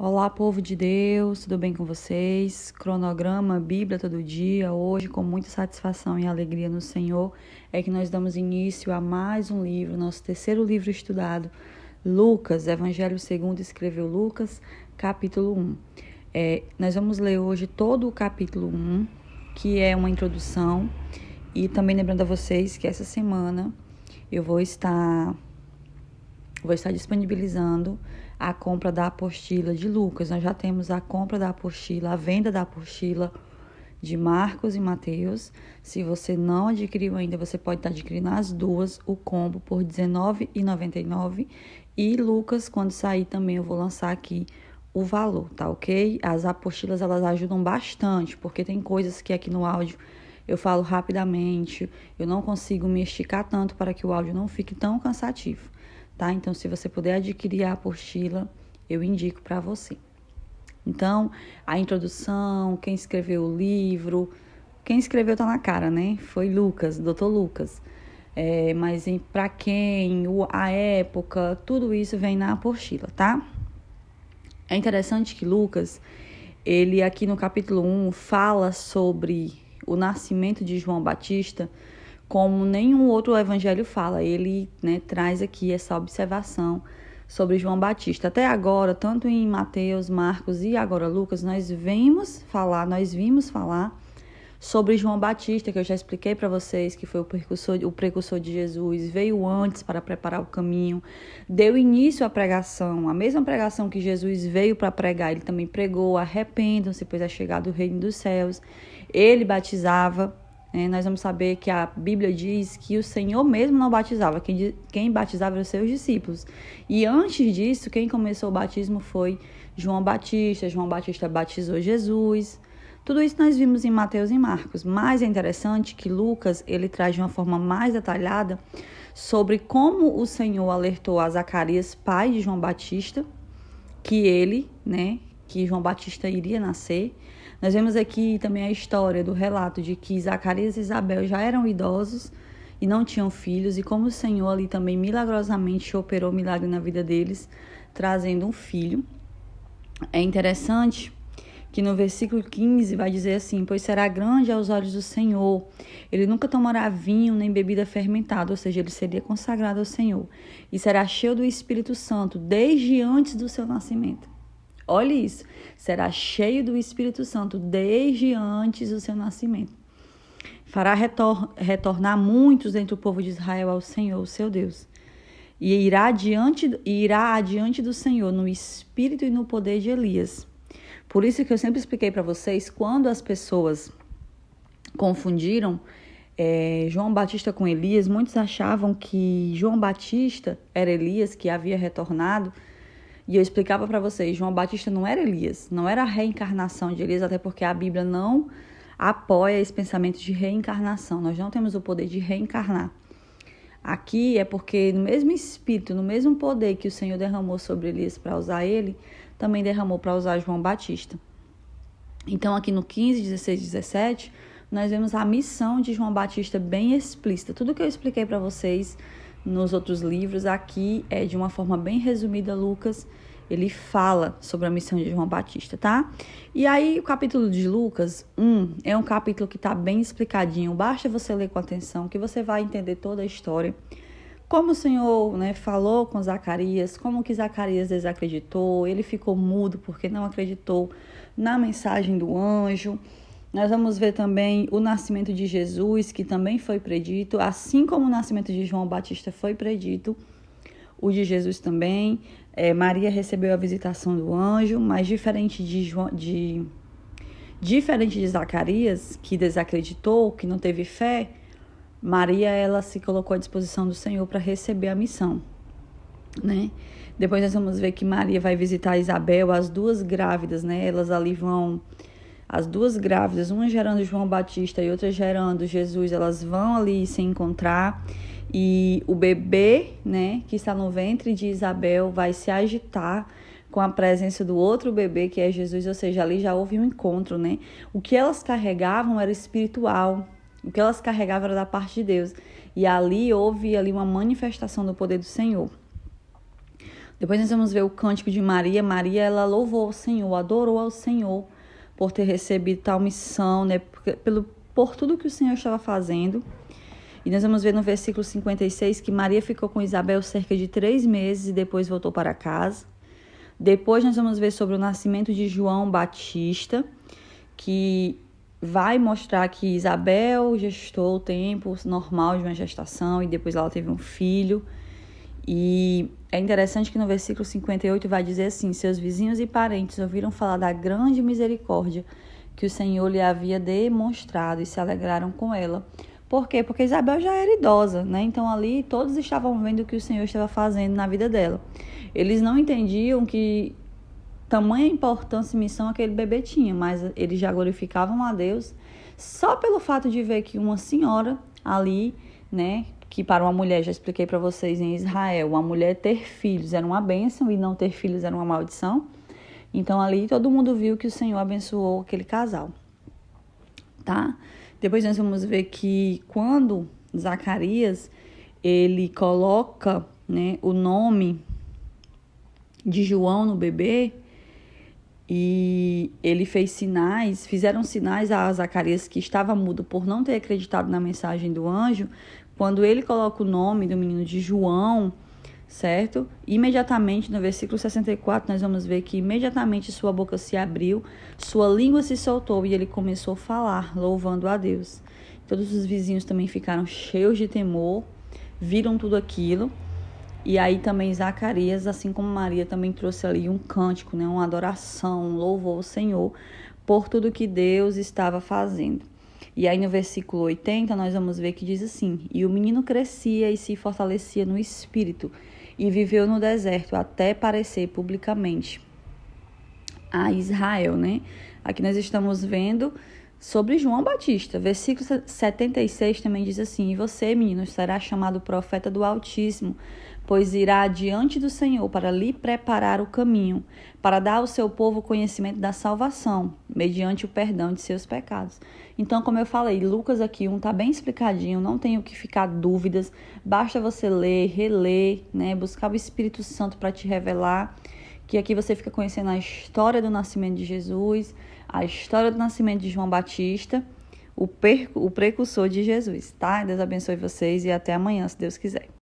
Olá, povo de Deus, tudo bem com vocês? Cronograma, Bíblia todo dia. Hoje, com muita satisfação e alegria no Senhor, é que nós damos início a mais um livro, nosso terceiro livro estudado, Lucas, Evangelho segundo escreveu Lucas, capítulo 1. Nós vamos ler hoje todo o capítulo 1, que é uma introdução, e também lembrando a vocês que essa semana eu vou estar disponibilizando a compra da apostila de Lucas. Nós já temos a compra da apostila, a venda da apostila de Marcos e Mateus. Se você não adquiriu ainda, você pode estar adquirindo as duas, o combo por R$19,99. E Lucas, quando sair também, eu vou lançar aqui o valor, tá ok? As apostilas, elas ajudam bastante, porque tem coisas que aqui no áudio eu falo rapidamente, eu não consigo me esticar tanto para que o áudio não fique tão cansativo. Tá? Então, se você puder adquirir a apostila, eu indico para você. Então, a introdução, quem escreveu o livro, quem escreveu tá na cara, né? Foi Lucas, Dr. Lucas. Mas para quem, a época, tudo isso vem na apostila, tá? É interessante que Lucas, ele aqui no capítulo 1, fala sobre o nascimento de João Batista, como nenhum outro evangelho fala. Ele, traz aqui essa observação sobre João Batista. Até agora, tanto em Mateus, Marcos e agora Lucas, nós vimos falar sobre João Batista, que eu já expliquei para vocês, que foi o precursor de Jesus, veio antes para preparar o caminho, deu início à pregação, a mesma pregação que Jesus veio para pregar, ele também pregou: arrependam-se, pois é chegado o reino dos céus. Ele batizava. Nós vamos saber que a Bíblia diz que o Senhor mesmo não batizava, quem batizava eram os seus discípulos. E antes disso, quem começou o batismo foi João Batista. João Batista batizou Jesus. Tudo isso nós vimos em Mateus e Marcos. Mas é interessante que Lucas, ele traz de uma forma mais detalhada sobre como o Senhor alertou a Zacarias, pai de João Batista, que João Batista iria nascer. Nós vemos aqui também a história do relato de que Zacarias e Isabel já eram idosos e não tinham filhos, e como o Senhor ali também milagrosamente operou milagre na vida deles, trazendo um filho. É interessante que no versículo 15 vai dizer assim: pois será grande aos olhos do Senhor, ele nunca tomará vinho nem bebida fermentada, ou seja, ele seria consagrado ao Senhor, e será cheio do Espírito Santo desde antes do seu nascimento. Olha isso, será cheio do Espírito Santo desde antes do seu nascimento. Fará retornar muitos entre o povo de Israel ao Senhor, o seu Deus. E irá adiante do Senhor no espírito e no poder de Elias. Por isso que eu sempre expliquei para vocês, quando as pessoas confundiram João Batista com Elias, muitos achavam que João Batista era Elias, que havia retornado. E eu explicava para vocês, João Batista não era Elias, não era a reencarnação de Elias, até porque a Bíblia não apoia esse pensamento de reencarnação. Nós não temos o poder de reencarnar. Aqui é porque no mesmo espírito, no mesmo poder que o Senhor derramou sobre Elias para usar ele, também derramou para usar João Batista. Então aqui no 15, 16, 17, nós vemos a missão de João Batista bem explícita. Tudo que eu expliquei para vocês nos outros livros, aqui é de uma forma bem resumida. Lucas, ele fala sobre a missão de João Batista, tá? E aí o capítulo de Lucas 1 é um capítulo que está bem explicadinho, basta você ler com atenção que você vai entender toda a história. Como o Senhor, falou com Zacarias, como que Zacarias desacreditou, ele ficou mudo porque não acreditou na mensagem do anjo. Nós vamos ver também o nascimento de Jesus, que também foi predito, assim como o nascimento de João Batista foi predito, o de Jesus também. Maria recebeu a visitação do anjo, mas diferente de Zacarias, que desacreditou, que não teve fé, Maria, ela se colocou à disposição do Senhor para receber a missão, Depois nós vamos ver que Maria vai visitar Isabel, as duas grávidas, elas ali vão... As duas grávidas, uma gerando João Batista e outra gerando Jesus, elas vão ali se encontrar. E o bebê, que está no ventre de Isabel, vai se agitar com a presença do outro bebê, que é Jesus. Ou seja, ali já houve um encontro, O que elas carregavam era espiritual. O que elas carregavam era da parte de Deus. E ali houve uma manifestação do poder do Senhor. Depois nós vamos ver o cântico de Maria. Maria, ela louvou ao Senhor, adorou ao Senhor por ter recebido tal missão, né? Por tudo que o Senhor estava fazendo. E nós vamos ver no versículo 56 que Maria ficou com Isabel cerca de 3 meses e depois voltou para casa. Depois nós vamos ver sobre o nascimento de João Batista, que vai mostrar que Isabel gestou o tempo normal de uma gestação e depois ela teve um filho. E é interessante que no versículo 58 vai dizer assim: seus vizinhos e parentes ouviram falar da grande misericórdia que o Senhor lhe havia demonstrado e se alegraram com ela. Por quê? Porque Isabel já era idosa, né? Então ali todos estavam vendo o que o Senhor estava fazendo na vida dela. Eles não entendiam que tamanha importância e missão aquele bebê tinha, mas eles já glorificavam a Deus só pelo fato de ver que uma senhora ali, né, que para uma mulher, já expliquei para vocês em Israel, uma mulher ter filhos era uma bênção e não ter filhos era uma maldição. Então ali todo mundo viu que o Senhor abençoou aquele casal, tá? Depois nós vamos ver que quando Zacarias, ele coloca, né, o nome de João no bebê, e ele fizeram sinais a Zacarias, que estava mudo por não ter acreditado na mensagem do anjo. Quando ele coloca o nome do menino de João, certo? Imediatamente, no versículo 64, nós vamos ver que imediatamente sua boca se abriu, sua língua se soltou e ele começou a falar, louvando a Deus. Todos os vizinhos também ficaram cheios de temor, viram tudo aquilo. E aí também Zacarias, assim como Maria, também trouxe ali um cântico, né? Uma adoração, um louvor ao Senhor por tudo que Deus estava fazendo. E aí no versículo 80 nós vamos ver que diz assim: e o menino crescia e se fortalecia no espírito e viveu no deserto até parecer publicamente a Israel, né? Aqui nós estamos vendo sobre João Batista. Versículo 76 também diz assim: e você, menino, será chamado profeta do Altíssimo, pois irá diante do Senhor para lhe preparar o caminho, para dar ao seu povo conhecimento da salvação, mediante o perdão de seus pecados. Então, como eu falei, Lucas aqui está bem explicadinho, não tem o que ficar dúvidas, basta você ler, reler, né, buscar o Espírito Santo para te revelar, que aqui você fica conhecendo a história do nascimento de Jesus, a história do nascimento de João Batista, o precursor de Jesus, tá? Deus abençoe vocês e até amanhã, se Deus quiser.